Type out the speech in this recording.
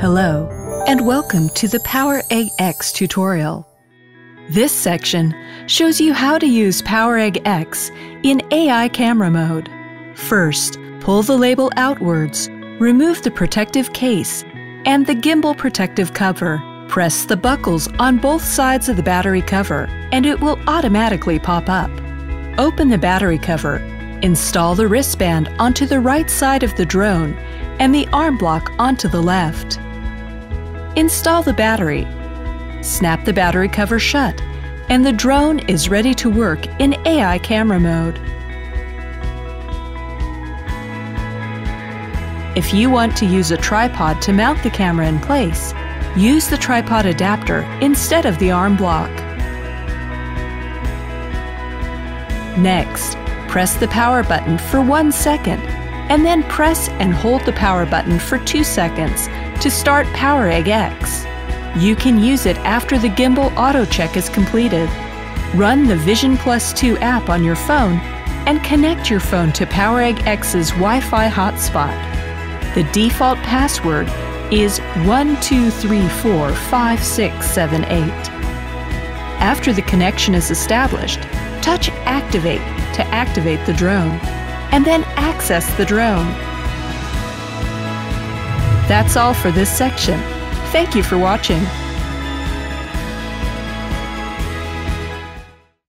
Hello, and welcome to the PowerEgg X tutorial. This section shows you how to use PowerEgg X in AI camera mode. First, pull the label outwards, remove the protective case and the gimbal protective cover. Press the buckles on both sides of the battery cover, and it will automatically pop up. Open the battery cover, install the wristband onto the right side of the drone and the arm block onto the left. Install the battery. Snap the battery cover shut, and the drone is ready to work in AI camera mode. If you want to use a tripod to mount the camera in place, use the tripod adapter instead of the arm block. Next, press the power button for 1 second, and then press and hold the power button for 2 seconds to start PowerEgg X. You can use it after the gimbal auto check is completed. Run the Vision Plus 2 app on your phone and connect your phone to PowerEgg X's Wi-Fi hotspot. The default password is 12345678. After the connection is established, touch Activate to activate the drone, and then access the drone. That's all for this section. Thank you for watching.